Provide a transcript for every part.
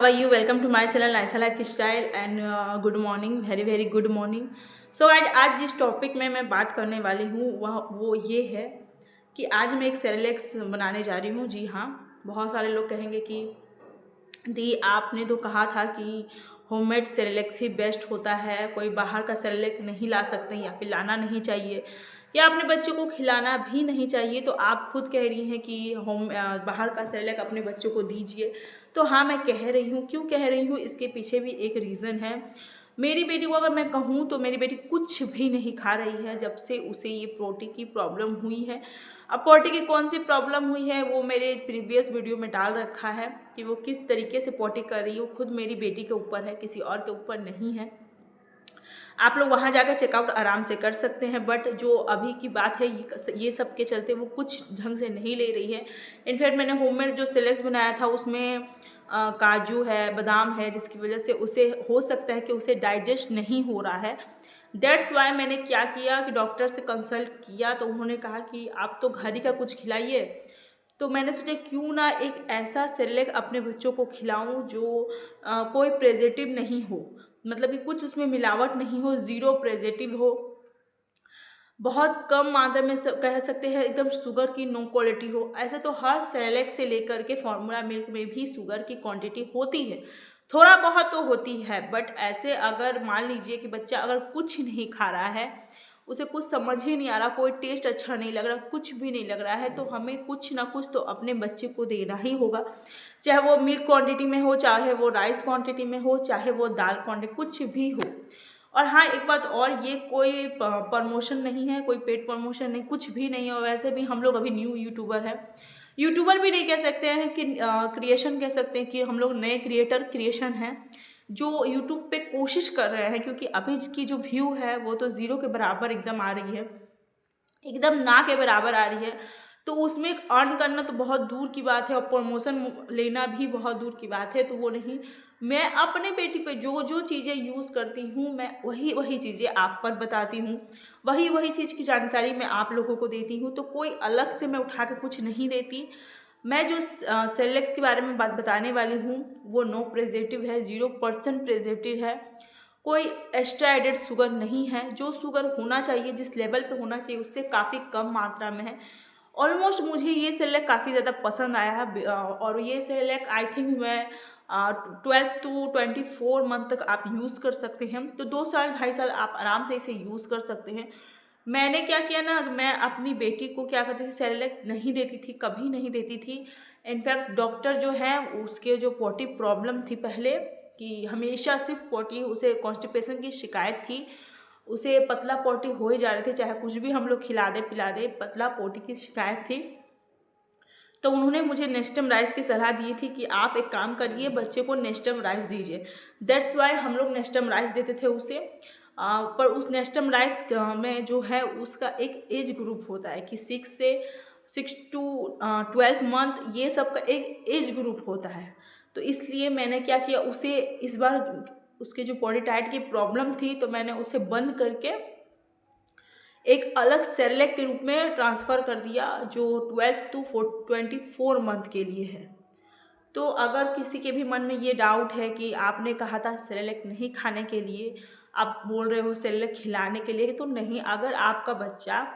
How are you? Welcome to my channel Nice Lifestyle and good morning, very good morning. So आज जिस topic में मैं बात करने वाली हूँ वो ये है कि आज मैं एक सेरेलेक्स बनाने जा रही हूँ। जी हाँ, बहुत सारे लोग कहेंगे कि दी आपने तो कहा था कि होममेड सेरेलेक्स ही बेस्ट होता है, कोई बाहर का सेरेलेक्स नहीं ला सकते या फिर लाना नहीं चाहिए या अपने बच्चे को खिलाना भी नहीं चाहिए। तो आप खुद कह रही हैं कि बाहर का सेरेलेक्स अपने बच्चों को दीजिए। तो हाँ, मैं कह रही हूँ। क्यों कह रही हूँ, इसके पीछे भी एक रीज़न है। मेरी बेटी को अगर मैं कहूँ तो मेरी बेटी कुछ भी नहीं खा रही है जब से उसे ये पोटी की प्रॉब्लम हुई है। अब पोटी की कौन सी प्रॉब्लम हुई है वो मेरे प्रीवियस वीडियो में डाल रखा है कि वो किस तरीके से पोटी कर रही है। वो खुद मेरी बेटी के ऊपर है, किसी और के ऊपर नहीं है। आप लोग वहाँ जाकर चेकआउट आराम से कर सकते हैं। बट जो अभी की बात है ये सब के चलते वो कुछ ढंग से नहीं ले रही है। इनफैक्ट मैंने होममेड जो सेलेक्स बनाया था उसमें काजू है, बादाम है, जिसकी वजह से उसे हो सकता है कि उसे डाइजेस्ट नहीं हो रहा है। दैट्स वाई मैंने क्या किया कि डॉक्टर से कंसल्ट किया तो उन्होंने कहा कि आप तो घर ही का कुछ खिलाइए। तो मैंने सोचा क्यों ना एक ऐसा सेरेलैक अपने बच्चों को खिलाऊं जो कोई प्रेजेटिव नहीं हो, मतलब कि कुछ उसमें मिलावट नहीं हो, ज़ीरो प्रेजेटिव हो, बहुत कम मात्रा में कह सकते हैं एकदम शुगर की नो क्वालिटी हो। ऐसे तो हर सेरेलैक से लेकर के फार्मूला मिल्क में भी शुगर की क्वांटिटी होती है, थोड़ा बहुत तो होती है। बट ऐसे अगर मान लीजिए कि बच्चा अगर कुछ नहीं खा रहा है, उसे कुछ समझ ही नहीं आ रहा, कोई टेस्ट अच्छा नहीं लग रहा, कुछ भी नहीं लग रहा है, तो हमें कुछ ना कुछ तो अपने बच्चे को देना ही होगा। चाहे वो मिल्क क्वांटिटी में हो, चाहे वो राइस क्वांटिटी में हो, चाहे वो दाल क्वांटिटी, कुछ भी हो। और हाँ, एक बात और, ये कोई प्रमोशन नहीं है, कोई पेड प्रमोशन नहीं, कुछ भी नहीं है। और वैसे भी हम लोग अभी न्यू यूट्यूबर हैं, यूट्यूबर भी नहीं कह सकते हैं कि क्रिएशन कह सकते हैं कि हम लोग नए क्रिएटर क्रिएशन हैं जो यूट्यूब पे कोशिश कर रहे हैं। क्योंकि अभी की जो व्यू है वो तो ज़ीरो के बराबर एकदम आ रही है, एकदम ना के बराबर आ रही है। तो उसमें अर्न करना तो बहुत दूर की बात है और प्रमोशन लेना भी बहुत दूर की बात है। तो वो नहीं, मैं अपने बेटी पे जो जो चीज़ें यूज़ करती हूँ मैं वही वही चीज़ें आप पर बताती हूँ, वही वही चीज़ की जानकारी मैं आप लोगों को देती हूँ। तो कोई अलग से मैं उठा के कुछ नहीं देती। मैं जो सेरेलैक्स के बारे में बात बताने वाली हूँ वो नो प्रिजर्वेटिव है, 0% प्रिजर्वेटिव है, कोई एक्स्ट्रा एडेड शुगर नहीं है। जो शुगर होना चाहिए, जिस लेवल पे होना चाहिए, उससे काफ़ी कम मात्रा में है। ऑलमोस्ट मुझे ये सेरेलैक काफ़ी ज़्यादा पसंद आया है। और ये सेरेलैक आई थिंक मैं 12 to 24 मंथ तक आप यूज़ कर सकते हैं। तो 2 साल 2.5 साल आप आराम से इसे यूज़ कर सकते हैं। मैंने क्या किया ना, मैं अपनी बेटी को क्या करती थी, सेरेलैक नहीं देती थी, कभी नहीं देती थी। इनफैक्ट डॉक्टर जो है उसके जो पोटी प्रॉब्लम थी पहले, कि हमेशा सिर्फ पोटी, उसे कॉन्स्टिपेशन की शिकायत थी, उसे पतला पोटी हो ही जा रही थी, चाहे कुछ भी हम लोग खिला दे पिला दे, पतला पोटी की शिकायत थी। तो उन्होंने मुझे नेस्टम राइस की सलाह दी थी कि आप एक काम करिए, बच्चे को नेस्टम राइस दीजिए। दैट्स वाई हम लोग नेस्टम राइस देते थे उसे। पर उस नेस्टम राइस में जो है उसका एक एज ग्रुप होता है कि 6 to 12 मंथ, ये सब का एक एज ग्रुप होता है। तो इसलिए मैंने क्या किया, उसे इस बार उसके जो बॉडी टाइट की प्रॉब्लम थी तो मैंने उसे बंद करके एक अलग सेरेलैक के रूप में ट्रांसफ़र कर दिया जो 12 to 24 मंथ के लिए है। तो अगर किसी के भी मन में ये डाउट है कि आपने कहा था सेरेलैक नहीं खाने के लिए, आप बोल रहे हो सेरेलैक खिलाने के लिए, तो नहीं, अगर आपका बच्चा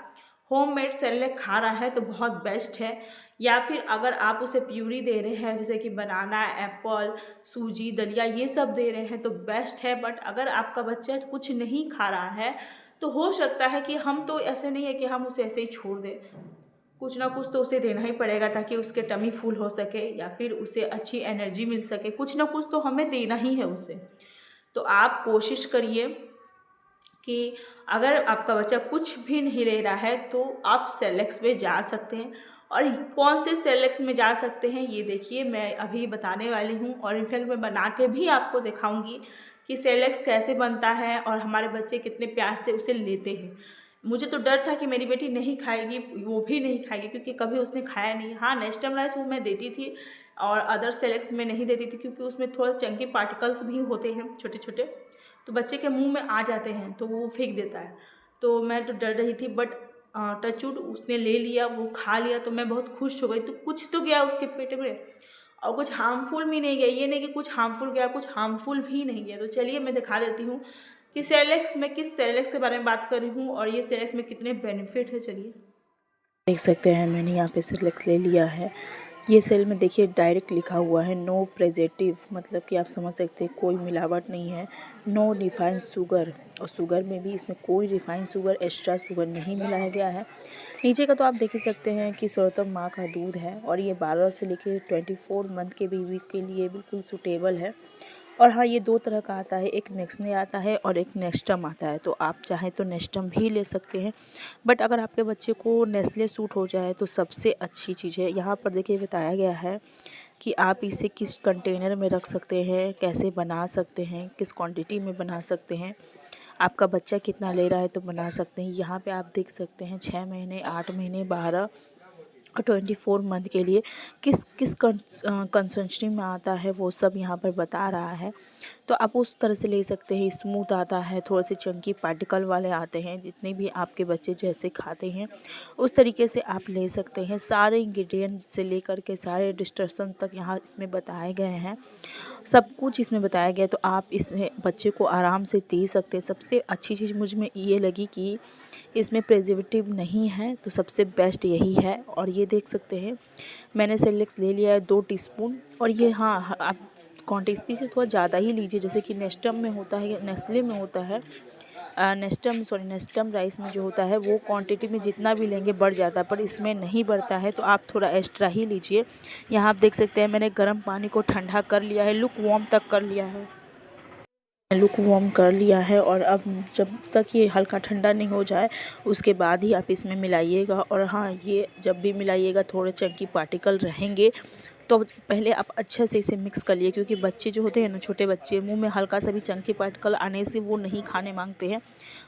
होममेड सेरेलैक खा रहा है तो बहुत बेस्ट है। या फिर अगर आप उसे प्यूरी दे रहे हैं जैसे कि बनाना, एप्पल, सूजी, दलिया, ये सब दे रहे हैं तो बेस्ट है। बट अगर आपका बच्चा कुछ नहीं खा रहा है तो हो सकता है कि हम तो ऐसे नहीं है कि हम उसे ऐसे ही छोड़ दें, कुछ ना कुछ तो उसे देना ही पड़ेगा ताकि उसके टमी फुल हो सके या फिर उसे अच्छी एनर्जी मिल सके, कुछ ना कुछ तो हमें देना ही है उसे। तो आप कोशिश करिए कि अगर आपका बच्चा कुछ भी नहीं ले रहा है तो आप सेरेलैक्स में जा सकते हैं। और कौन से सेरेलैक्स में जा सकते हैं ये देखिए, मैं अभी बताने वाली हूँ। और इनफैक्ट मैं बना के भी आपको दिखाऊंगी कि सेरेलैक्स कैसे बनता है और हमारे बच्चे कितने प्यार से उसे लेते हैं। मुझे तो डर था कि मेरी बेटी नहीं खाएगी, वो भी नहीं खाएगी क्योंकि कभी उसने खाया नहीं। हाँ, नेस्टम राइस वो मैं देती थी और अदर सेरेलैक्स में नहीं देती थी क्योंकि उसमें थोड़ा चंकी पार्टिकल्स भी होते हैं छोटे छोटे, तो बच्चे के मुंह में आ जाते हैं तो वो फेंक देता है। तो मैं तो डर रही थी। बट टचवुड उसने ले लिया, वो खा लिया तो मैं बहुत खुश हो गई। तो कुछ तो गया उसके पेट में और कुछ हार्मफुल भी नहीं गया। ये नहीं कि कुछ हार्मफुल गया, कुछ हार्मफुल भी नहीं गया। तो चलिए मैं दिखा देती हूँ कि सेरेलैक्स में किस सेरेलैक्स के बारे में बात कर रही हूँ और ये सेरेलैक्स में कितने बेनिफिट है। चलिए देख सकते हैं मैंने यहाँ पे सेरेलैक्स ले लिया है। ये सेल में देखिए डायरेक्ट लिखा हुआ है नो प्रेजेटिव, मतलब कि आप समझ सकते हैं कोई मिलावट नहीं है। नो रिफाइंड शुगर, और शुगर में भी इसमें कोई रिफाइंड शुगर, एक्स्ट्रा शुगर नहीं मिलाया गया है। नीचे का तो आप देख ही सकते हैं कि सर्वोत्तम माँ का दूध है और ये 12 से लेकर 24 मंथ के बेबी के लिए बिल्कुल सूटेबल है। और हाँ, ये 2 तरह का आता है, एक नेक्सने आता है और एक नेस्टम आता है। तो आप चाहें तो नेस्टम भी ले सकते हैं, बट अगर आपके बच्चे को नेस्ले सूट हो जाए तो सबसे अच्छी चीज़ है। यहाँ पर देखिए बताया गया है कि आप इसे किस कंटेनर में रख सकते हैं, कैसे बना सकते हैं, किस क्वांटिटी में बना सकते हैं, आपका बच्चा कितना ले रहा है तो बना सकते हैं। यहाँ पे आप देख सकते हैं 6 महीने, 8 महीने, 12 और 24 मंथ के लिए किस किस कंसंट्री में आता है वो सब यहाँ पर बता रहा है। तो आप उस तरह से ले सकते हैं। स्मूथ आता है, थोड़े से चंकी पार्टिकल वाले आते हैं, जितने भी आपके बच्चे जैसे खाते हैं उस तरीके से आप ले सकते हैं। सारे इंग्रेडिएंट से लेकर के सारे डिस्ट्रक्शन तक यहाँ इसमें बताए गए हैं, सब कुछ इसमें बताया गया। तो आप इस बच्चे को आराम से दे सकते हैं। सबसे अच्छी चीज़ मुझ में ये लगी कि इसमें प्रिजर्वेटिव नहीं है, तो सबसे बेस्ट यही है। और ये देख सकते हैं मैंने सेरेलैक्स ले लिया है 2 टीस्पून। और ये हाँ, आप क्वांटिटी से थोड़ा ज़्यादा ही लीजिए, जैसे कि नेस्टम में होता है या नेस्ले में होता है। नेस्टम राइस में जो होता है वो क्वांटिटी में जितना भी लेंगे बढ़ जाता है, पर इसमें नहीं बढ़ता है, तो आप थोड़ा एक्स्ट्रा ही लीजिए। यहाँ आप देख सकते हैं मैंने गर्म पानी को ठंडा कर लिया है, लुक वार्म तक कर लिया है। लुक वार्म कर लिया है और अब जब तक ये हल्का ठंडा नहीं हो जाए उसके बाद ही आप इसमें मिलाइएगा। और हाँ, ये जब भी मिलाइएगा थोड़े चंकी पार्टिकल रहेंगे, तो पहले आप अच्छे से इसे मिक्स कर लिए, क्योंकि बच्चे जो होते हैं ना, छोटे बच्चे, मुंह में हल्का सा भी चंकी पार्टिकल आने से वो नहीं खाने मांगते हैं,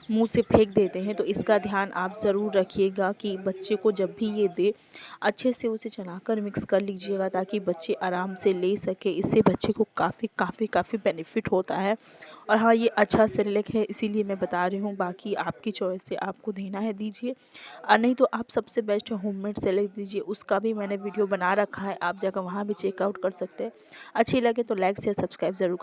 मुंह से फेंक देते हैं। तो इसका ध्यान आप ज़रूर रखिएगा कि बच्चे को जब भी ये दे अच्छे से उसे चलाकर मिक्स कर लीजिएगा, ताकि बच्चे आराम से ले सके। इससे बच्चे को काफ़ी बेनिफिट होता है। और हाँ, ये अच्छा सेरेलैक है इसीलिए मैं बता रही हूँ। बाकी आपकी चॉइस से, आपको देना है दीजिए, और नहीं तो आप सबसे बेस्ट होममेड सेरेलैक दीजिए। उसका भी मैंने वीडियो बना रखा है, आप जाकर वहाँ भी चेकआउट कर सकते हैं। अच्छी लगे तो लाइक शेयर सब्सक्राइब ज़रूर